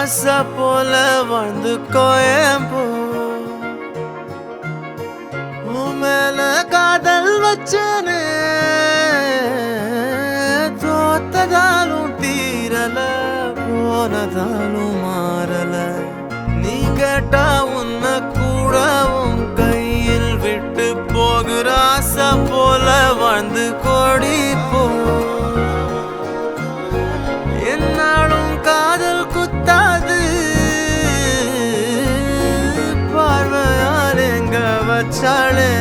ஆசை போல வந்து கோயம்போ உன் மேல காதல் வச்சனே தோத்ததாலும் தீரல போனதாலும் மாறல நீ கேட்டா உன்னை கூட உன் கையில் விட்டு போகிற ஆசை போல வந்து கோடி போ என்னாலும் காதல் குத்தாது பார்வையால் எங்க வச்சாளே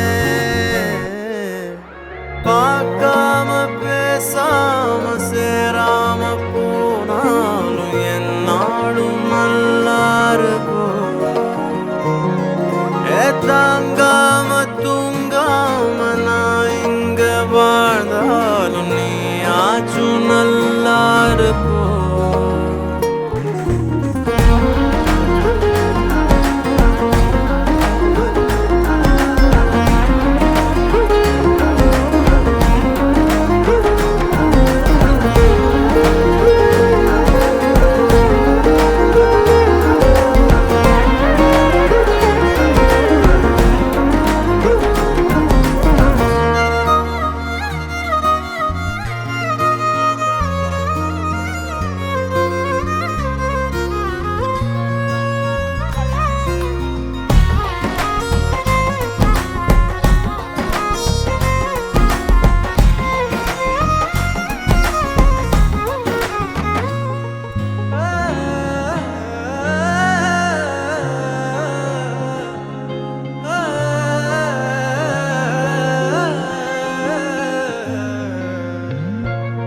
பார்க்காம பேசாம சேராம போனாலும் என்னாலும் நல்லா இருக்கும் தாங்காம தூங்காம நான் இங்க வாழ்ந்தாலும் நீ ஆச்சும் நல்லா இருப்போ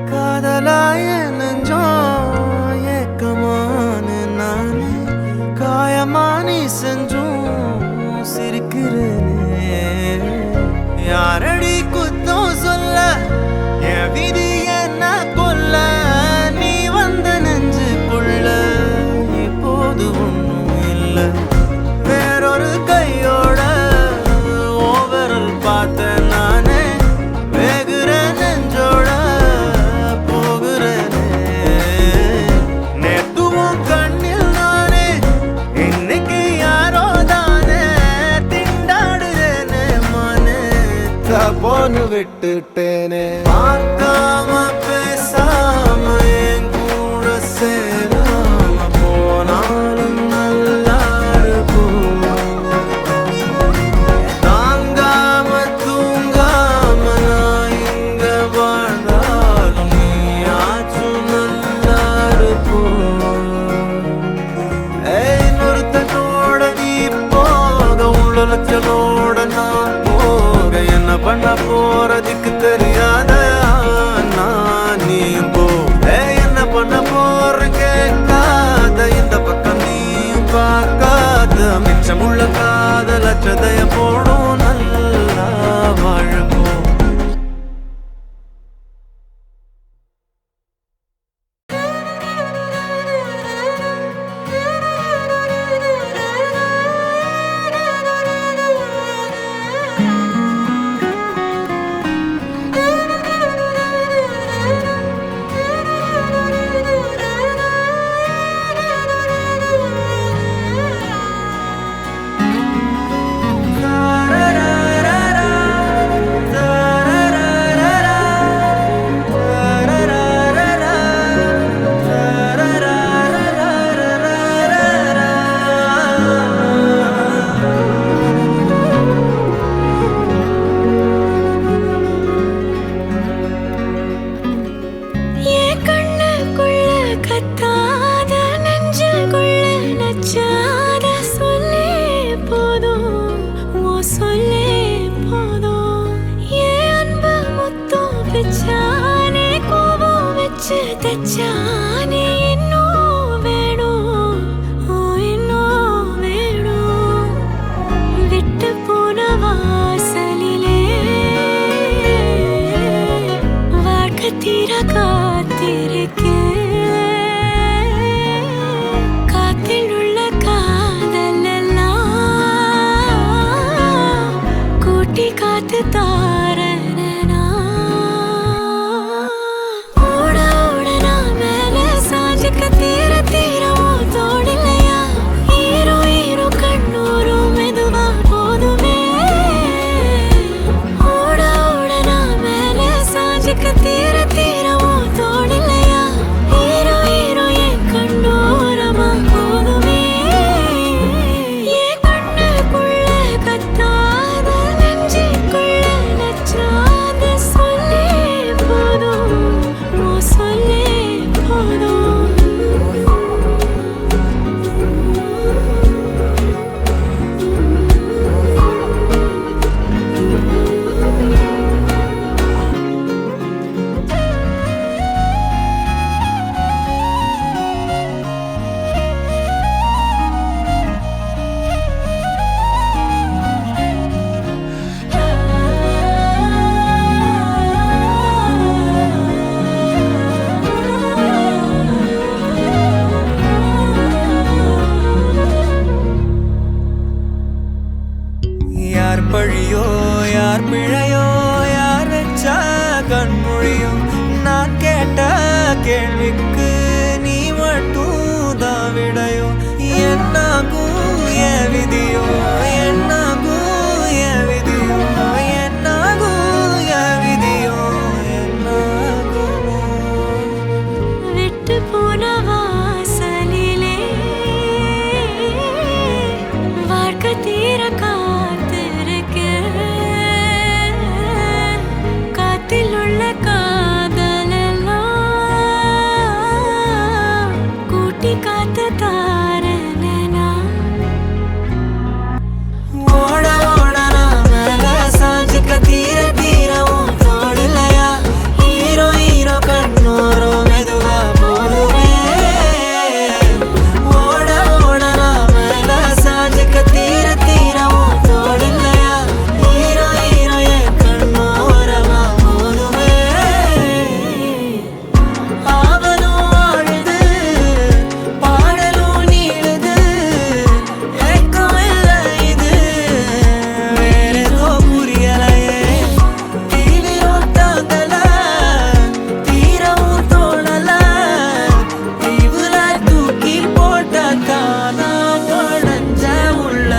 காதலாய நெஞ்சோம் ஏக்கமான நானே காயமானி செஞ்சும் சிரிக்கிறேனே யாரடி குத்தம் சொல்ல என் விதி என்ன கொல்ல நீ வந்த நெஞ்சுக்குள்ள இப்போது ஒன்றும் இல்லை வேறொரு கையோட ஓவரல் பார்த்த நானே வேகுற நெஞ்சோட போன்னு விட்டுட்டேனே பார்க்காம பேசாம என் கூட சேராம போனாலும் நல்லா இருக்கும் தாங்காம தூங்காம நான் இங்க வாழ்ந்தாலும் நீ ஆச்சும் நல்லா இருக்கும் இன்னொருத்தனோட நீ போக உள்ளச்சனோட நான் என்ன பண்ண போறதுக்கு தெரியாத நான் நீயும் போ என்ன பண்ண போற கேட்காத இந்த பக்கம் நீயும் பார்க்காத மிச்சமுள்ள காதல் அச்சதைய போடும் நல்லா வாழப்போ யார் பிழையோ யார் வச்சா கண்மொழியோ நான் கேட்ட கேள்விக்கு நீ மட்டும் தான் விடையோ என்னாகும் என் விதியோ என்னாகும் என் விதியோ என்னாகும் என் விதியோ என்னாகுமோ விட்டு போன வாசலிலே வாழ்க்கை தீர காத்திருக்க காத்தில் உள்ள காதலெல்லாம் கூட்டி காத்து தாரனா ஓட ஓட நான் மேல சாஞ்சிக்க தீர தீரவும் தோடலையா ஹீரோ ஹீரோ கண்ணோரோ மெதுவா போடுவே ஓட ஓட நான் மேல சாஞ்சிக்க தீர தீரவும் தோடலையா ஹீரோ ஹீரோ என் கண்ணோரமா போடுவே ஆவலும் ஆழுது பாடலும் நீளுது ஏக்கம் இல்லை இது வேறேதோ புரியலையே தீவிரம் தாங்கல தீரவும் தோணல தீவுல தூக்கி போட்ட தானா உடஞ்ச உள்ள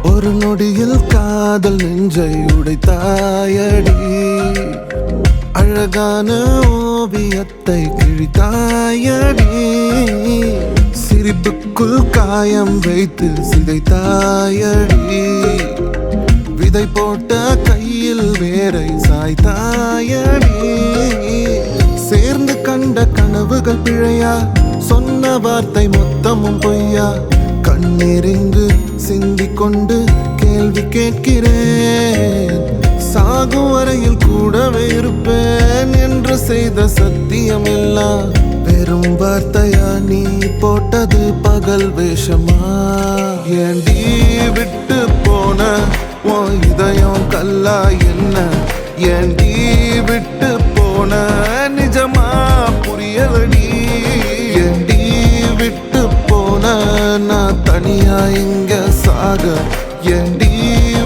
ஒரு நொடியில் காதல் நெஞ்சை உடைத்தாயடி அழகான ஓவியத்தை கிழித்தாயடி சிரிப்புக்குள் காயம் வைத்து சிதைத்தாயடி விதை போட்ட கையில் வேரை சாய்த்தாயடி சேர்ந்து கண்ட கனவுகள் பிழையா சொன்ன வார்த்தை மொத்தமும் பொய்யா கண்ணீரிங்கு சிந்திக் கொண்டு கேள்வி கேட்கிறேன் சாகும் வரையில் கூடவே இருப்பேன் என்று செய்த சத்தியம் எல்லாம் வெறும் வார்த்தையா நீ போட்டது பகல் வேஷமா ஏண்டி விட்டு போன உன் இதயம் கல்லா என்ன ஏண்டி விட்டு போன நிஜமா புரியலடி ஏண்டி விட்டு போன நான் தனியா இங்க சாக ஏண்டி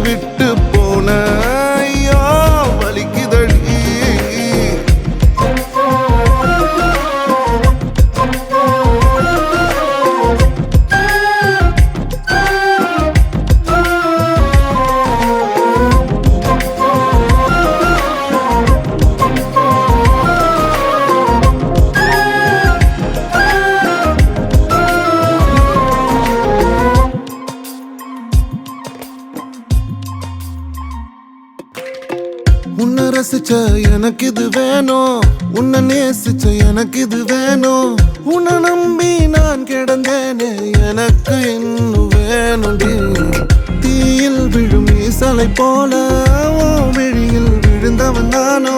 விட்டு போன ஐயோ வலிக்குதடி உன்னை ரசிச்ச எனக்கு இது வேணும் உன்னை நேசிச்ச எனக்கு இது வேணும் உன்னை நம்பி நான் கிடந்தேனே எனக்கு இன்னும் வேணும்டி தீயில் விழும் ஈசலை போல ஓ விழியில் விழுந்தவன் தானோ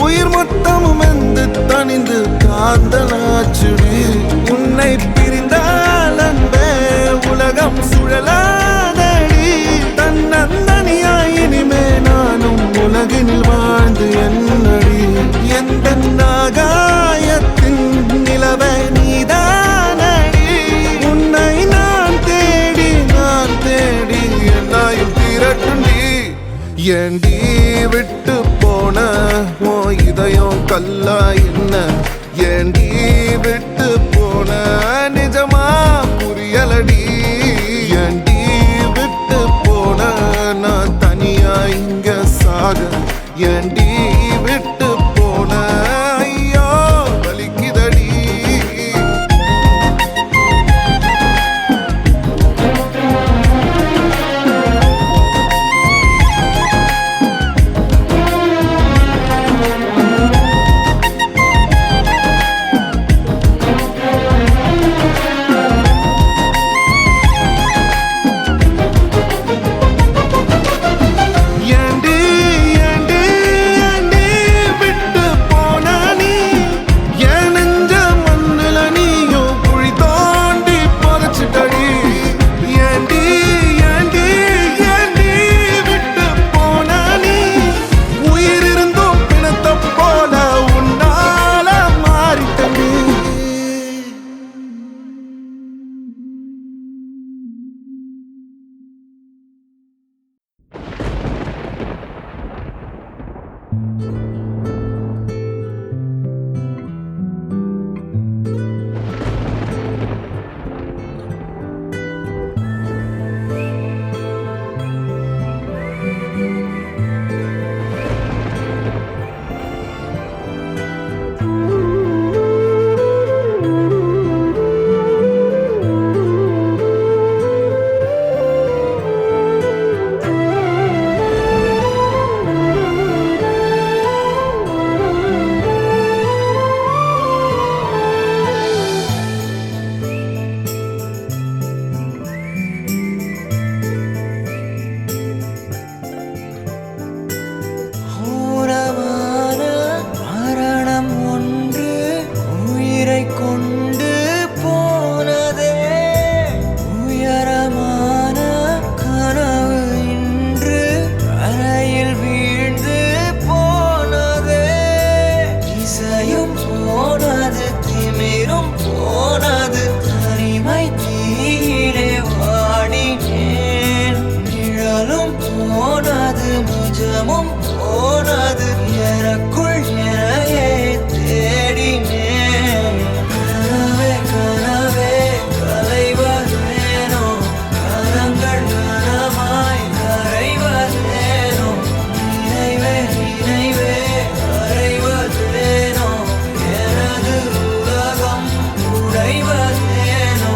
உயிர் மொத்தமும் எந்த தனிந்து காந்தலாச்சுடி உன்னை பிரிந்தால் அன்பே உலகம் சுழலாதடி தன்னந்தனியாய் இனிமே நானும் உலகினில் வாழ்ந்து என்னடி எந்த நாகாயத்தின் நிலவை நீதானடி உன்னை நான் தேடி என்னாயும் திரட்டுண்டி ஏண்டி விட்டு போன ஓ இதயம் கல்லா என்ன ஏண்டி விட்டு போன நிஜமா புரியலடி ஏண்டி விட்டு போன நான் தனியா இங்க சாக ஏண்டி விட்டு போன ஐயோ வலிக்குதடி ஏண்டி ஏண்டி ஏண்டி விட்டு போன நீ என் நெஞ்ச மண்ணுல நீயும் குழி தோண்டி புதைச்சிட்டடி ஏண்டி ஏண்டி ஏண்டி விட்டு போன நீ உயிர் இருந்தும் பிணத்த போல உன்னால மாறிட்டடி ஊரமான மரணம் ஒன்று உயிரை கொண்டு போனதே உயரமான கனவு இன்று கரையில் வீழ்ந்து போனதே இசையும் போனது திமிரும் போனது தனிமை தீயிலே வாடினேன் நிழலும் போனது நிஜமும் போனது எனக்குள் எனையே தேடினேன் கனவே கனவே கலைவதேனோ கரங்கள் கனமாய் கரைவதேனோ நினைவே நினைவே கரைவதேனோ எனது உலகம் உடைவதேனோ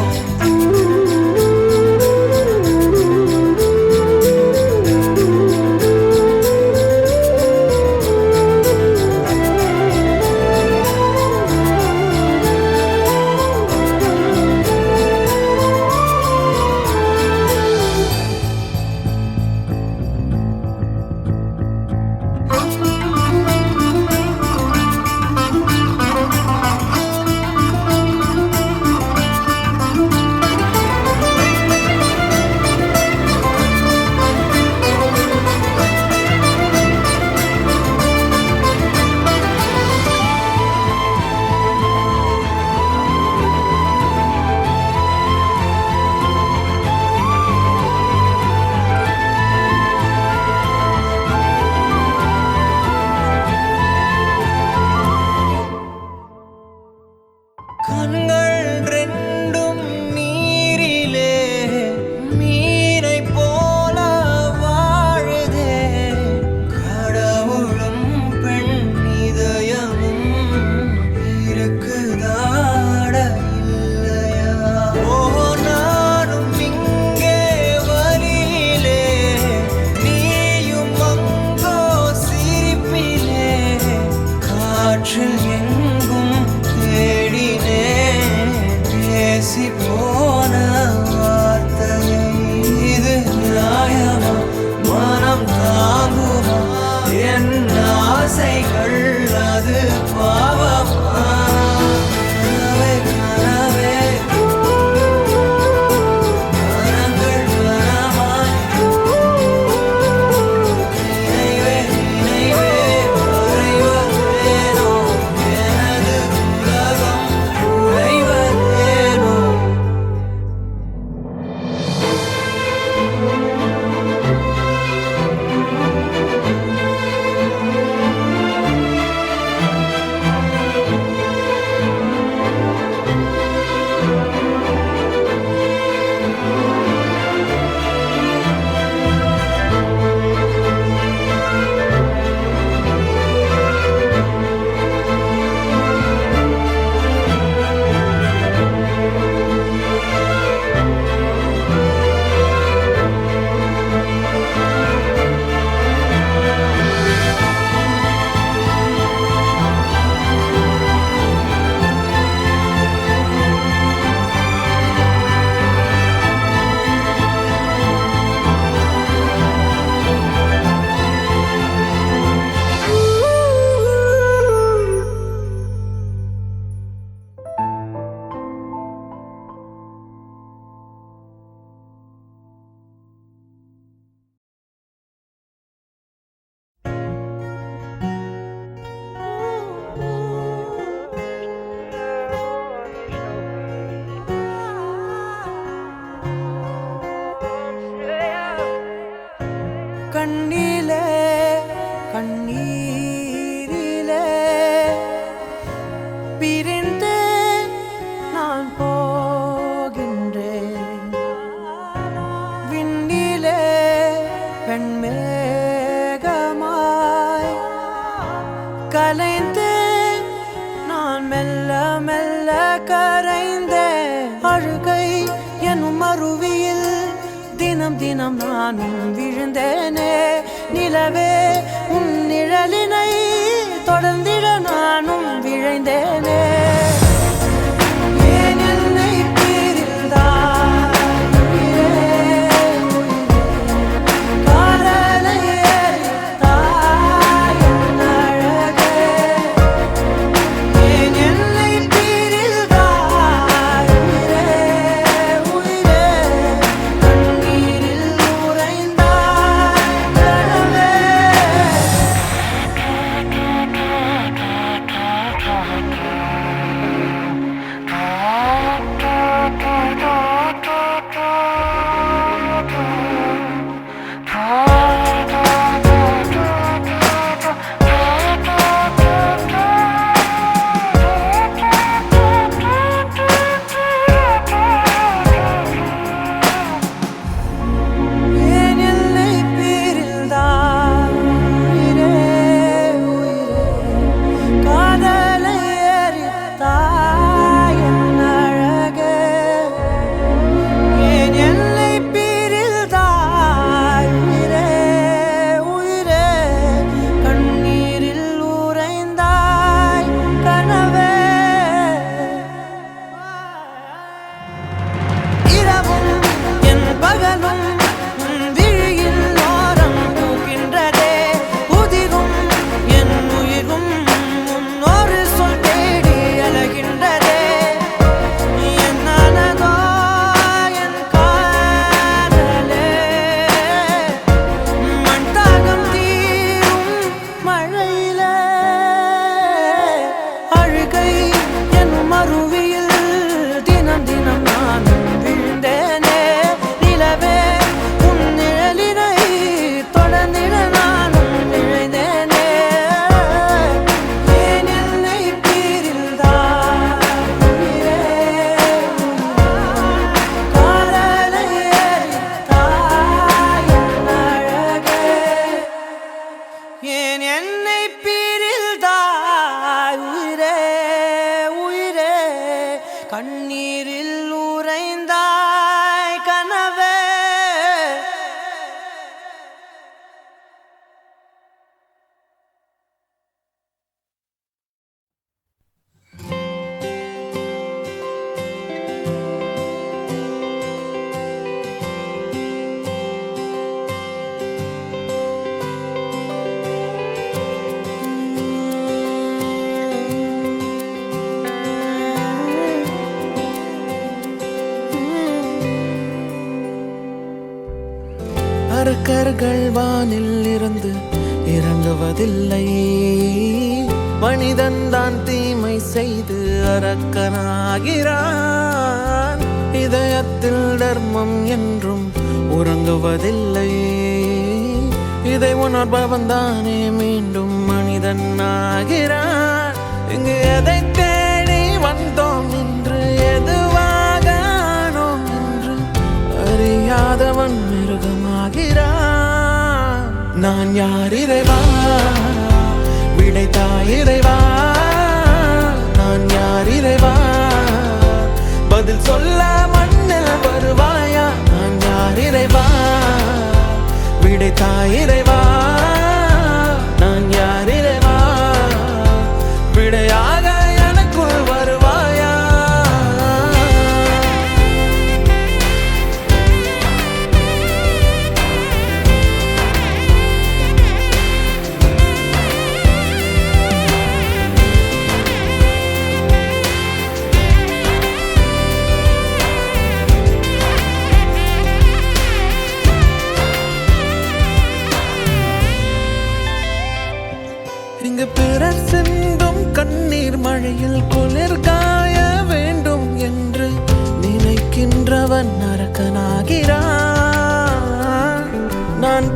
கண்ணிலே கண்ணீரிலே பிரிந்தே நான் போகின்றேன். விண்ணிலே வெண்மேகமாய் கலைந்தேன் நான் மெல்ல மெல்ல கரைந்தேன். அழுகை எனும் அருவியில் தினம் தினம் நானும் விழுந்தேனே. நிலவே உன் நிழலினை தொடர்ந்திட நானும் விழைந்தேனே. ஏன் என்னை பிரிந்தாய் உயிரே, காதலை எரித்தாய் என் அழகே. ஏன் என்னை பிரிந்தாய் உயிரே, உயிரே, கண்ணீரில் உறைந்தாய் கனவே. ஏன் என்னை பிரிந்தாய் உயிரே, உயிரே, காதலை எரித்தாய் என் அழகே. ஏன் என்னை பிரிந்தாய் உயிரே, உயிரே, கண்ணீரில் உறைந்தாய் கனவே. இரவும் என் பகலும் உன் விழியில் ஓரம் பூக்கின்றதே. உதிரும் என் உயிரும் உன் ஒரு சொல் தேடி அலைகின்றதே. என்னானதோ என் காதலே, மண் தாகம் தீரும் மழையிலே. அழுகை எனும் அருவியில் தினம் தினம் நானும் விழுந்தேனே. நிலவே உன் நிழலினை தொடர்ந்திட நானும் விழைந்தேனே. ஏன் என்னை பிரிந்தாய் உயிரே, காதலை எரித்தாய் என் அழகே. ஏன் என்னை பிரிந்தாய் உயிரே, உயிரே, கண்ணீரில் உறைந்தாய் கனவே. அரக்கர்கள் வானில் இருந்து இறங்குவதில்லை. மனிதன் தான் தீமை செய்து அரக்கனாகிறான். இதயத்தில் தர்மம் என்றும் உறங்குவதில்லை. இதை உணர்பவன் தானே மீண்டும் மனிதன் ஆகிறான். இங்கு எதை தேடி வந்தோம் என்று எதுவாக ஆனோம் என்று அறியாதவன் மிருகமாகிறான். நான் யார் இறைவா, விடைத்தாய் இறைவா. நான் யார் இறைவா, பதில் சொல்ல மண்ணில் வருவாயா. நான் யார் இறைவா, விடைத்தாய் இறைவா. நான் யார் இறைவா, விடையாக எனக்குள் வருவாயா.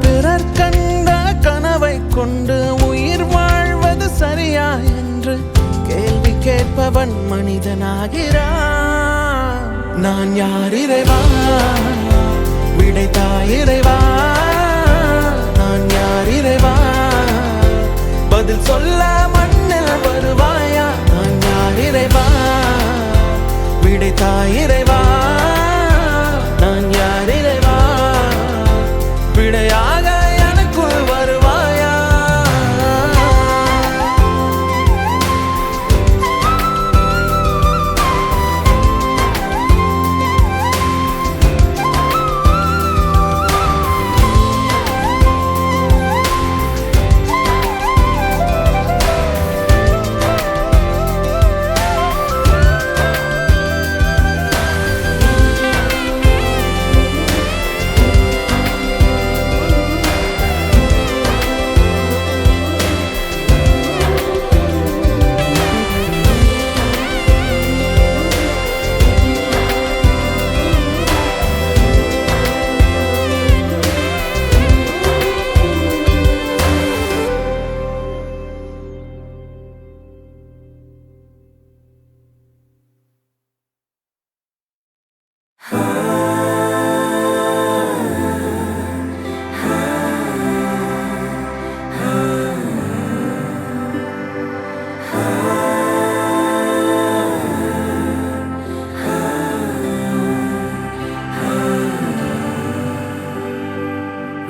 பிறர் கண்ட கனவை கொண்டு உயிர் வாழ்வது சரியா என்று கேள்வி கேட்பவன் மனிதனாகிறான். நான் யார் இறைவா, விடைத்தாய் இறைவா. நான் யார் இறைவா, பதில் சொல்ல மண்ணில் வருவாயா. நான் யார் இறைவா, விடைத்தாய் இறைவா. நான் யார் இறைவா, விடையாக எனக்குள் வருவாயா.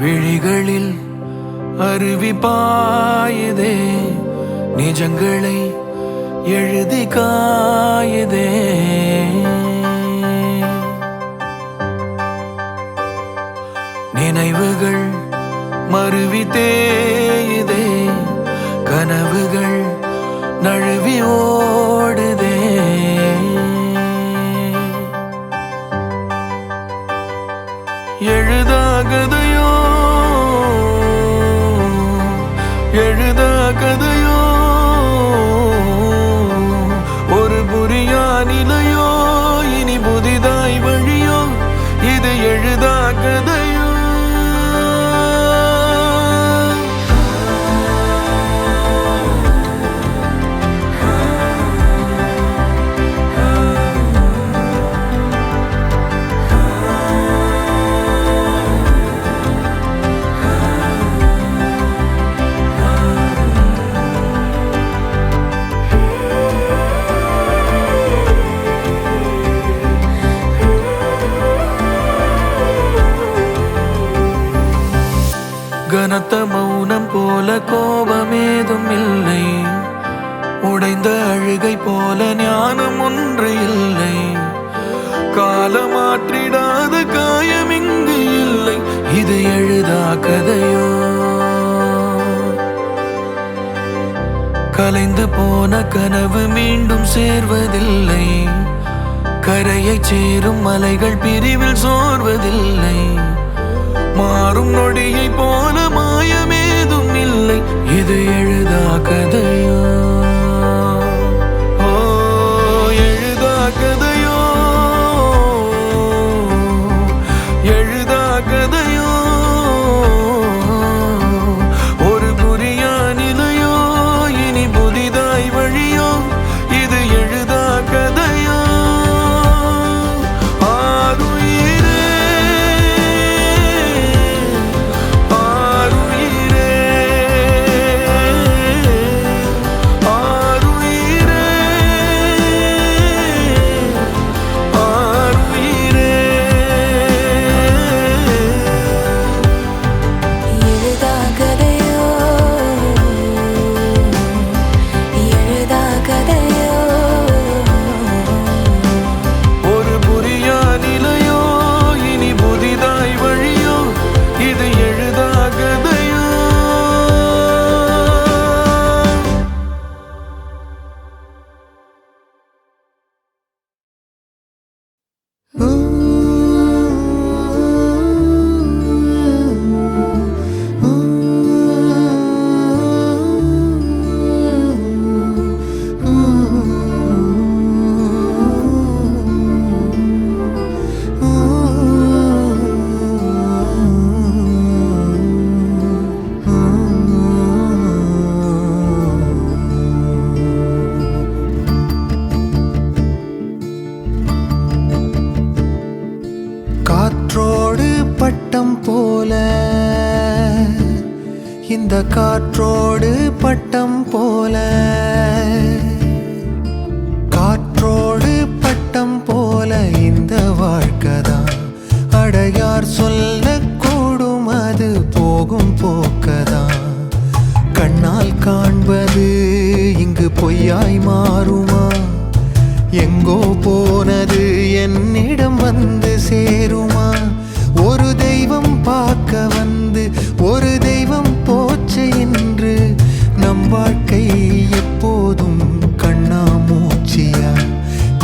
விழிகளில் அருவி பாயுதே, நிஜங்களை எழுதி காயுதே. நினைவுகள் மருவி தேயுதே, கனவுகள் நழுவி ஓடுதே. எழுதாகதையோ எழுதா கதையோ, ஒரு புரியா நிலையோ, இனி புதிதாய் வழியோ, இது எழுதா கதையோ. கனத்த மௌனம் போல கோபமேதும் இல்லை, உடைந்த அழுகை போல ஞானம் ஒன்று இல்லை. காலமாற்றிடாத காயம் இங்கு இல்லை, இது எழுதா கதையோ. கலைந்து போன கனவு மீண்டும் சேர்வதில்லை, கரையை சேரும் மலைகள் பிரிவில் சோர்வதில்லை. மாறும் நொடியை போல மாயமேதும் இல்லை, இது எழுதா கதையோ. ஓ எழுதா கதையோ, எழுதா கதையோ, ஒரு புரியா நிலையோ, இனி புதிதாய் வழியோ, இது எழுதா கதையோ. இந்த காற்றோடு பட்டம் போல, காற்றோடு பட்டம் போல இந்த வாழ்க்கைதான். அடையார் சொல்லக்கூடும் அது போகும் போக்கதான். கண்ணால் காண்பது இங்கு பொய்யாய் மாறுமா? எங்கோ போனது என்னிடம் வந்து சேருமா? ஒரு தெய்வம் பார்க்க வந்து ஒரு தெய்வம் போச்சு இன்று. நம் வாழ்க்கை எப்போதும் கண்ணாமூச்சியா?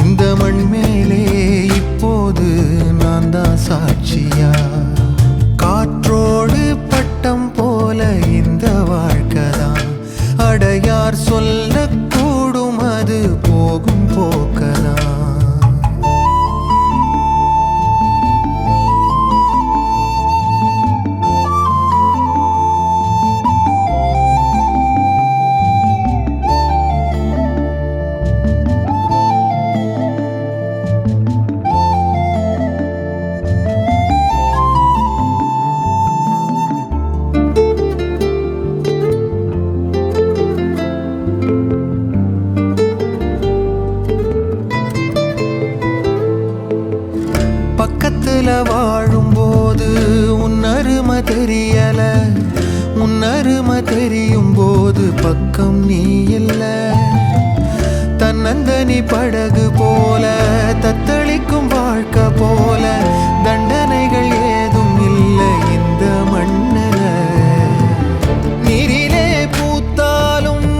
இந்த மண் மேலே இப்போது நான் தான் சாட்சியா? காற்றோடு பட்டம் போல இந்த வாழ்க்கைதான். அடையார் சொல்லக்கூடும் அது போகும் போக்கதான். பக்கத்துல வாழும்போது உன் அருமை தெரியல, உன் அருமை தெரியும் போது பக்கம் நீ இல்ல. தன்னந்தனி படகு போல தத்தளிக்கும் வாழ்க்கை போல தண்டனைகள் ஏதும் இல்லை இந்த மண்ணுல. நீரிலே பூத்தாலும்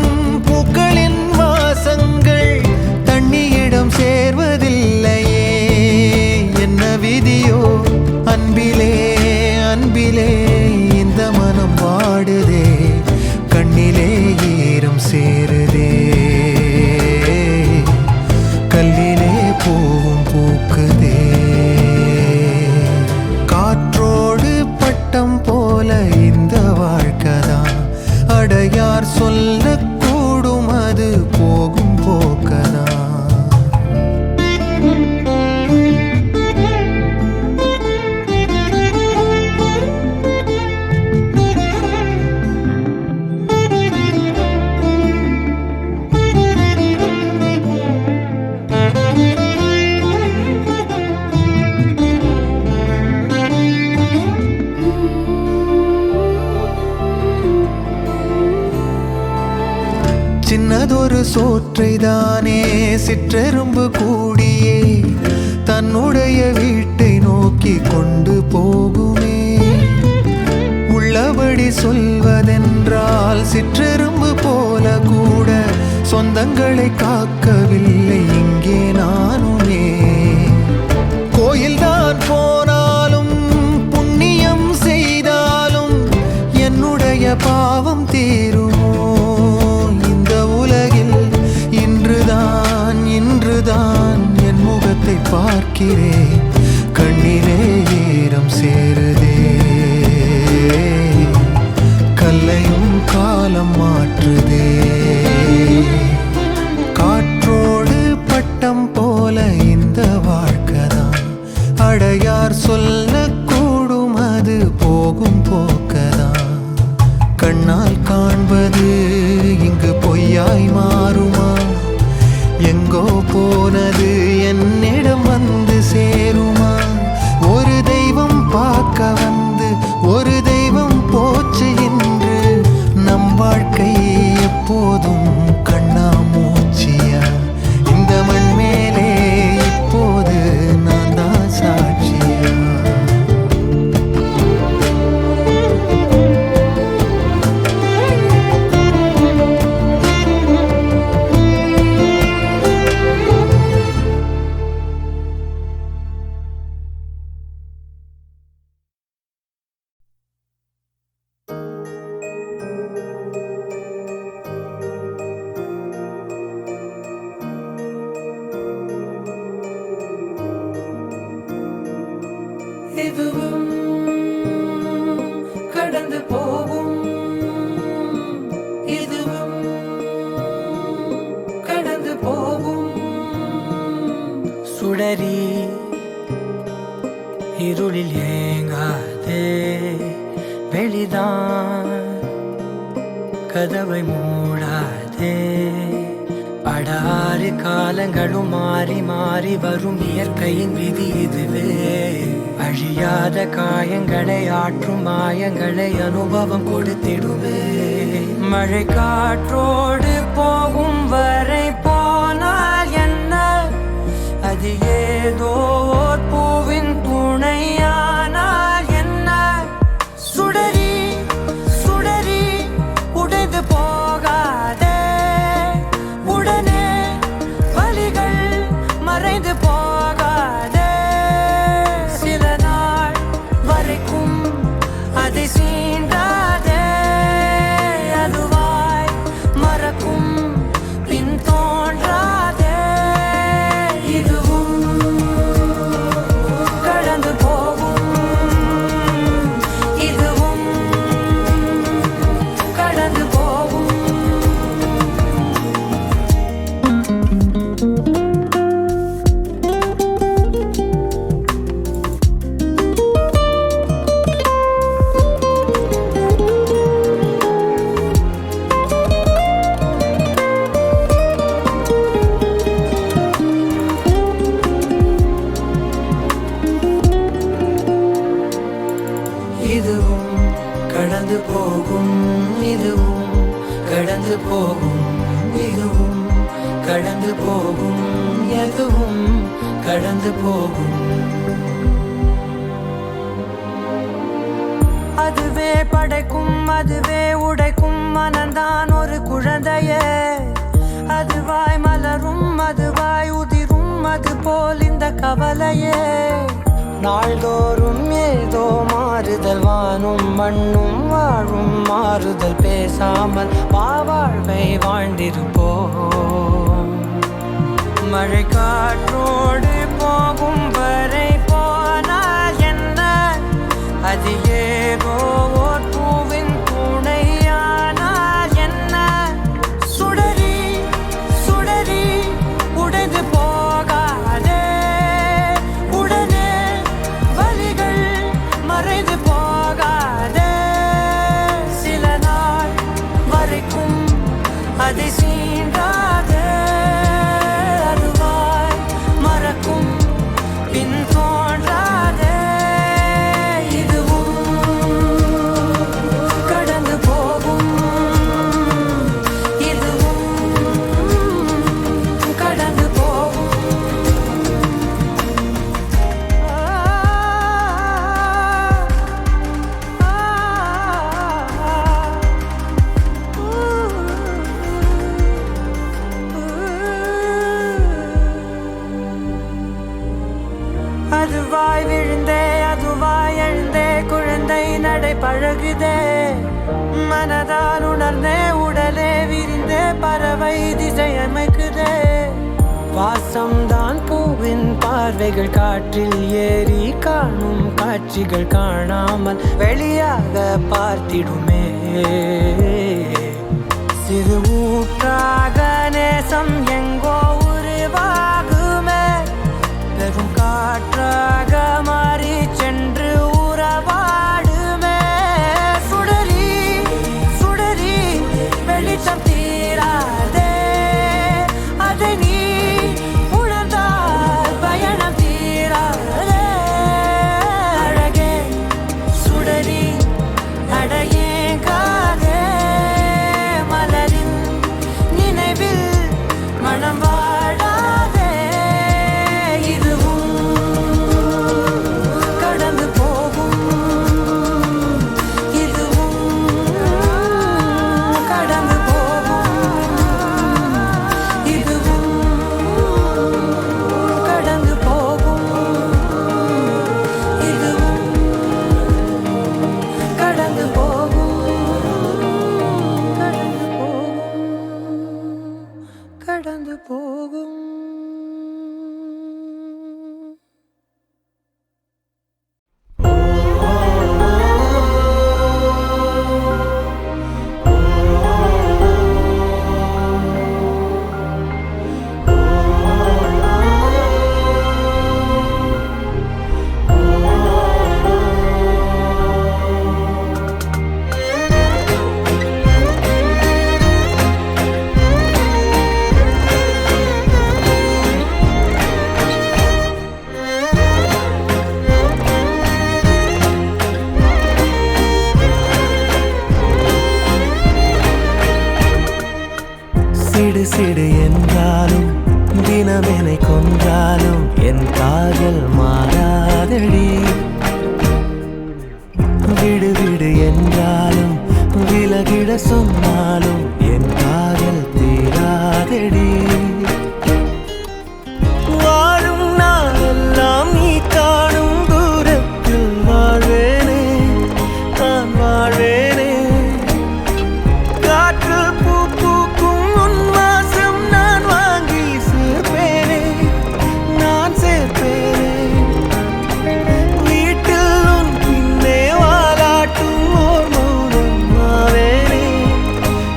பூக்களின் வாசங்கள் தண்ணியிடம் சேர்வதில்லையே. என்ன விதியோ அன்பிலே அன்பிலே இந்த மனம் வாடுதே. கண்ணிலே ஈரம் சேருதே, கல்லிலே பூவும் பூக்குதே. காற்றோடு பட்டம் போல இந்த வாழ்க்கைதான். அடையார் சொல்லக்கூடும் அது போகும் போக்கதான். சின்னதொரு சோற்றைதானே சிற்றெரும்பு கூடியே தன்னுடைய வீட்டை நோக்கி கொண்டு போகுமே. உள்ளபடி சொல்வதென்றால் சிற்றெரும்பு போல கூட சொந்தங்களை காக்கவில்லை இங்கே நானுமே. கோயில்தான் போனாலும் புண்ணியம் செய்தாலும் என்னுடைய பாவம் தீருமோ? உலகில் இன்றுதான் இன்றுதான் என் முகத்தை பார்க்கிறேன். கண்ணிலே ஈரம் சேருதே, கல்லையும் காலம் மாற்றுதே. காற்றோடு பட்டம் போல இந்த வாழ்க்கைதான். அடையார் சொல்லக்கூடும் அது போகும் போக்கதான். கண்ணால் காண்பது இங்கு பொய்யாய் மாறுமா? எங்கோ போனது என்னிடம் வந்து சேருமா? ஒரு தெய்வம் பார்க்க வந்து ஒரு தெய்வம் போச்சு இன்று. நம் வாழ்க்கை எப்போதும் கண்ணாமூச்சியா? இந்த மண் மேலே இப்போது நான் தான் சாட்சியா? இதுவும் கடந்து போகும், இதுவும் கடந்து போகும். சுடரி இருளில் ஏங்காதே, வெளிதான் கதவை மூடாதே. அடாறு காலங்களும் மாறி மாறி வரும் இயற்கையின் விதி இதுவே. அழியாத காயங்களை ஆற்றும் மாயங்களை அனுபவம் கொடுத்திடுவே. மழை காற்றோடு போகும் வரை போனால் என்ன, அது ஏதோ ஓர் பூவின் துணையானால் என்ன. சுடரி சுடரி உடைந்து போகாதே, உடனே வலிகள் மறைந்து போகாதே. சில நாள் வரைக்கும் அதை சீண்டாதே, அதுவாய் மறக்கும் பின் தோன்றாதே. இதுவும் கடந்து போகும், இதுவும் கடந்து போகும். இதுவும் கடந்து போகும், இதுவும் கடந்து போகும், இதுவும் கடந்து போகும், எதுவும் கடந்து போகும். அதுவே படைக்கும், அதுவே உடைக்கும், மனந்தான் ஒரு குழந்தையே. அதுவாய் மலரும், அதுவாய் உதிரும், அது போல் இந்த கவலையே. நாள்தோறும் ஏதோ மாறுதல், வானும் மண்ணும் வாழும் மாறுதல். பேசாமல் வாழ்வை வாழ்ந்திருப்போம். மழை காற்றோடு போகும் வரை போனால் என்ன, அது ஏதோ ஓர் பூவின் துணையானால் என்ன. சுடரி சுடரி உடைந்து போகாதே, உடனே வலிகள் மறைந்து போகாதே. சில நாள் வரைக்கும் அதை சீண்டாதே, அதுவாய் மறக்கும் பின் தோன்றாதே. இதுவும் கடந்து போகும், இதுவும் கடந்து போகும். அதுவாய் விழுந்தே, அதுவாய் எழுந்தே, குழந்தை நடை பழகுதே. மனதால் உணர்ந்தே, உடலே விரிந்தே, பறவை திசை அமைக்குதே. வாசம்தான் பூவின் பார்வைகள், காற்றில் ஏறி காணும் காட்சிகள் காணாமல் வெளியாக பார்த்திடுமே. சிறு ஊற்றாக நேசம் எங்கோ உருவாகுமே, பெரும் காற்றாக மாறி சென்று உறவாடுமே. சுடரி சுடரி வெளிச்சம் தீராதே, அதை நீ உணர்ந்தால் பயணம் தீராதே. அழகே சுடரி அடையேங்காதே, மலரின் நினைவில் சிடு சிடு என்றாலும் தினமெனை கொன்றாலும் என் காதல் மாறாதடி. விடு விடு என்றாலும் விலகிட சொன்னாலும் என் காதல் தீராதடி. வாழும் நாளெல்லாம் நீ காணும் தூரத்தில் வாழ்வேனே, நான் வாழ்வேனே. காற்றில் பூ பூக்கும் உன் வாசம் நான் வாங்கி சேர்ப்பேனே, நான் சேர்ப்பேனே. வீட்டில் உன் பின்னே வாலாட்டும் ஓர் மௌனம் ஆவேனே,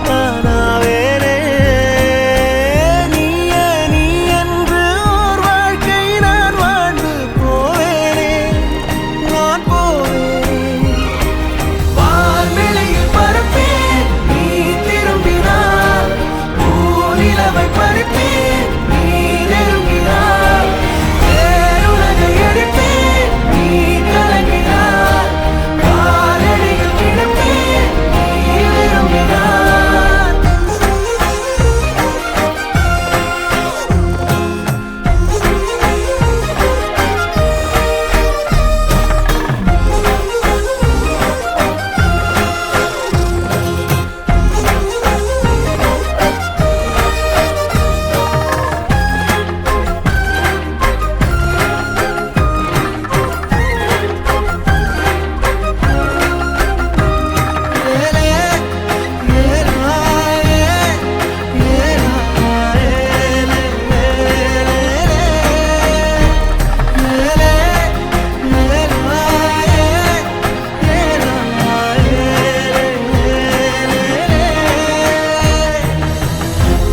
நானாவேனே. நீயே நீ என்று ஓர் வாழ்க்கை நான் வாழ்ந்து போவேனே, நான் போவேனே. வான்வெளியில் பறப்பேன் நீ திரும்பினார், பூநிலவை பறிப்பேன் நீ நெருங்கினார். வேறுலகை அடிப்பேன் நீ கலங்கினார், காலடியில் கிடப்பேன் நீ விரும்பினார்.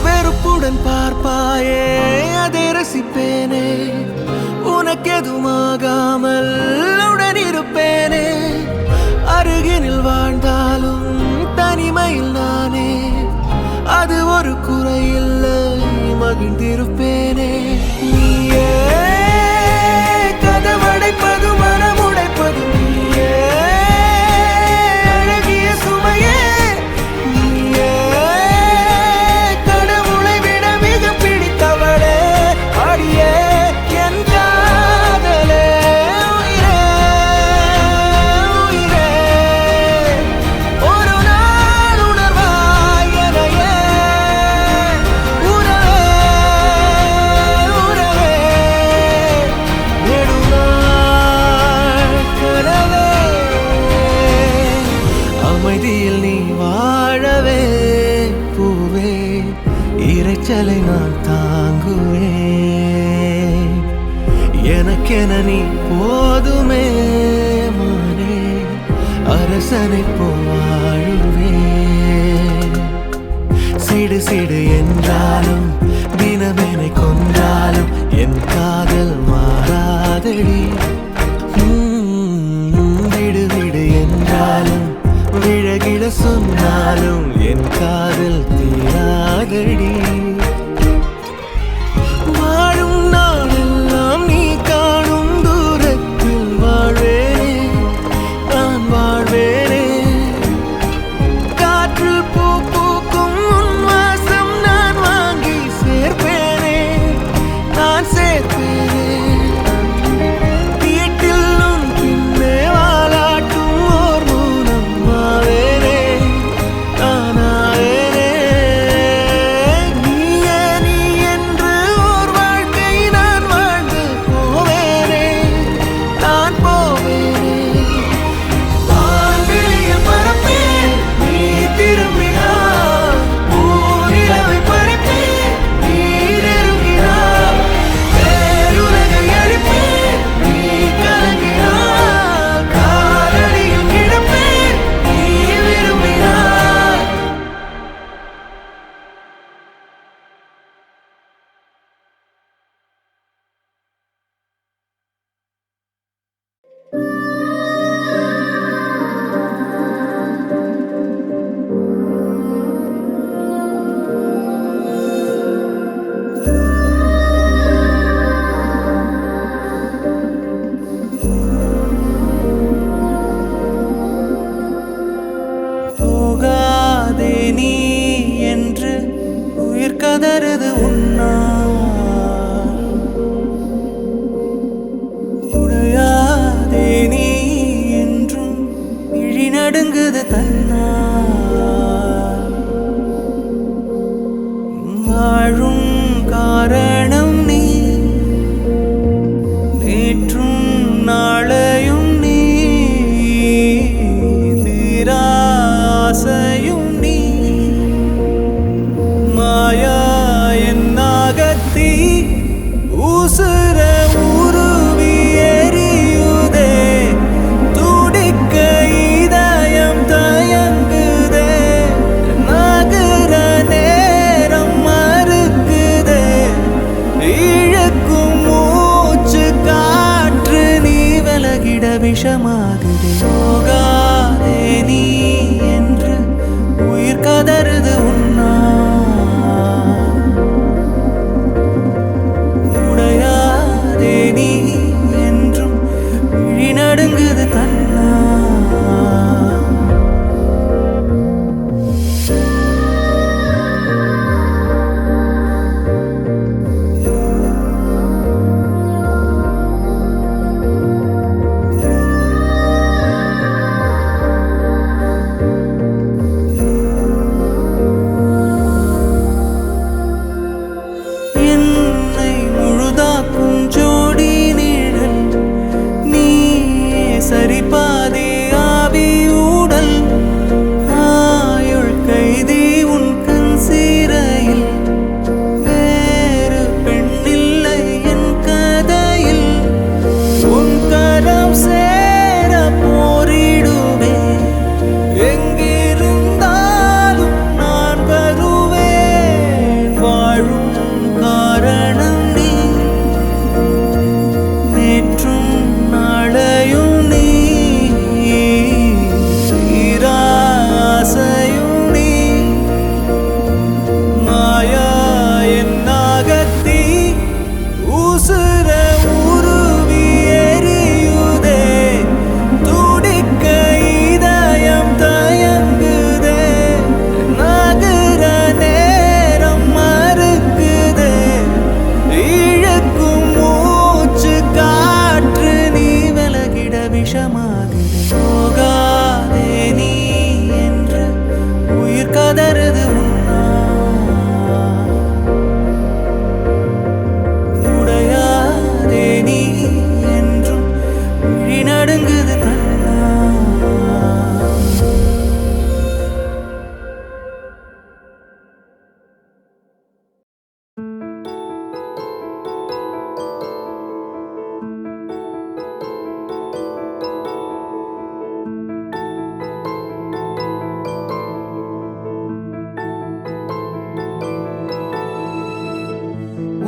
வெறுப்புடன் பார்ப்பாயே அதை ரசிப்பேனே, உனக்கெதுமாகாமல் உடன் இருப்பேனே. அருகினில் வாழ்ந்தாலும் தனிமையில் நானே, அது ஒரு குறையில்லை மகிழ்ந்திருப்பேனே. நீயே கதவடைப்பது மனமுடைப்பது நீயே, அழகிய சுமையே நீயே. கடவுளை விட மிக பிடித்தவளே, அடியே என் காதலே. உயிரே உயிரே, ஒரு நாள் உணர்வாய் எனையே. உறவே உறவே, நெடுநாள் கனவே. அமைதியில் நீ வாழவே பூவே, இரைச்சலை நான் தாங்குவேன். எனக்கென நீ போதுமே மானே, அரசனை போவாழுவேன். சிடு சிடு என்றாலும் தினமெனை கொன்றாலும் என் காதல் மாறாதடி. விடு விடு என்றாலும் விழகிட சொன்னாலும் என் காதல் தீராதடி. வாழும் நாளெல்லாம் நீ காணும் தூரத்தில் வாழ்வேனே, நான் வாழ்வேனே. காற்றில் பூ பூக்கும் உன் வாசம் நான் வாங்கி சேர்ப்பேனே, நான் சேர்ப்பேனே. வீட்டில் உன் பின்னே வாலாட்டும் ஓர் மௌனம் ஆவேனே, நானாவேனே. நீயே கதறுது உன்னா உடையாதே நீ என்றும் இழி நடுங்குது தன்னா வாழும் காரணம் நீ நேற்றும் நாளையும் நீ தீராசையும் நீ மாயா என்னாகத்தி உசுர உருவி எரியுதே துடிக்க இதயம் தயங்குதே நகர நேரம் மறுக்குதே இழுக்கும் மூச்சு காற்று நீ விலகிட விஷமாகுதே போகாதே நீ என்று உயிர் கதறுது உன்னா உடையாதே நீ என்றும் விழி நடுங்குது தன்னா என்னை முழுதாக்கும் ஜோடி நிழல் நீ சரிபாதி ஆவி ஊடல் ஆயுள் கைதி உன் கண் சீரையில் வேறு பெண்ணில்லை என் கதையில் உன் கரம் சேர போரிடுவே எங்கிருந்தாலும் நான் வருவேன் வாழும் காரணம் நீ நேற்றும் நாளையும் நீ தீராசையும் நீ மாயா என்னாகத்தி உசுர உருவி எரியுதே துடிக்க இதயம் தயங்குதே நகர நேரம் மறுக்குதே இழுக்கும் மூச்சு காற்று நீ விலகிட விஷமாகுதே போகாதே நீ என்று உயிர் கதறுது உன்னா உடையாதே நீ என்றும் விழி நடுங்குது தன்னா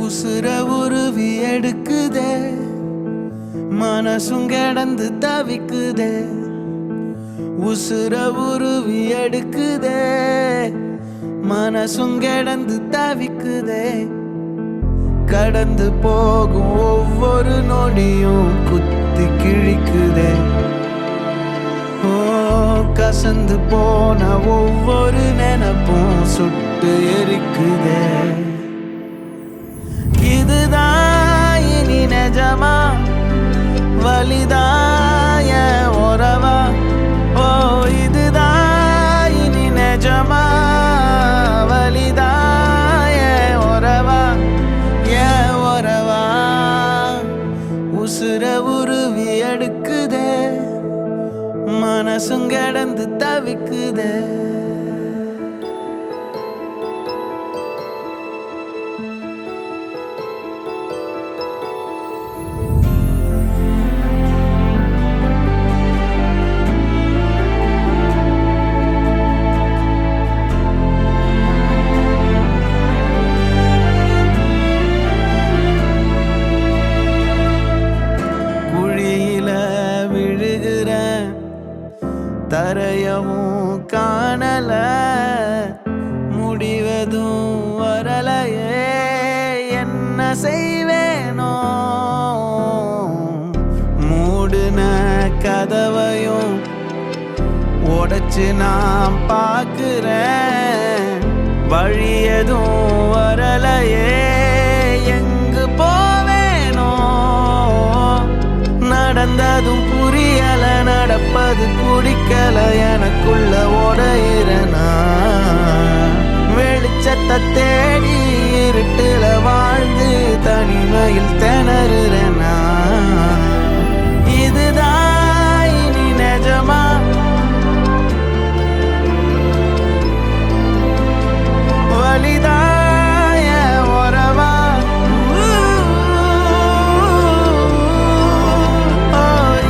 உசுர உருவி எடுக்குதே மனசும் கிடந்து தவிக்குதே உசுர உருவி எடுக்குதே மனசும் கிடந்து தவிக்குதே கடந்து போகும் ஒவ்வொரு நொடியும் குத்தி கிழிக்குதே ஓ கசந்து போன ஒவ்வொரு நினைப்பும் சுட்டு எரிக்குதே இதுதான் இனி நிஜமா வலிதாய உறவா ஓ இதுதான் இனி நிஜமா வலிதாய உறவா ஏ உறவா உசுர உருவி எடுக்குதே மனசும் கிடந்து தவிக்குதே குழியில விழுகிறேன் தரையவும் காணல முடிவதும் வரலையே என்ன செய்வேனோ மூடுன கதவையும் உடைச்சு நான் பார்க்கிறேன் வழி எதுவும் வரலையே, எங்கு போவேனோ? நடந்ததும் புரியல, நடப்பது பிடிக்கல, எனக்குள்ள உடையிறனா. வெளிச்சத்தை தேடி இருட்டுல வாழ்ந்து தனிமையில் திணறுறனா. இதுதான் இனி நிஜமா? வலிதாய உறவா?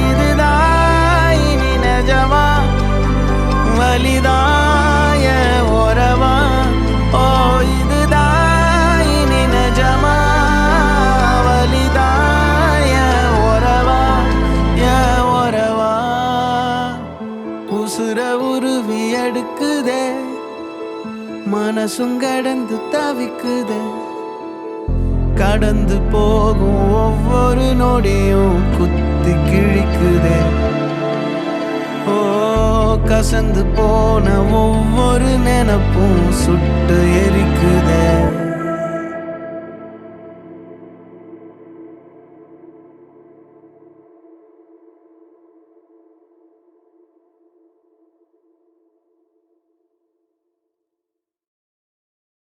இதுதான் இனி நிஜமா? வலிதாய உறவா? இதுதான் இனி நிஜமா? வலிதாய உறவா? உறவா? உசுர உருவி எடுக்குதே, மனசும் கடந்து தவிக்குதே. கடந்து போகும் ஒவ்வொரு நொடியும் குத்தி கிழிக்குதே. ஓ, கசந்து போன ஒவ்வொரு நினைப்பும் சுட்டு எரிக்குதே.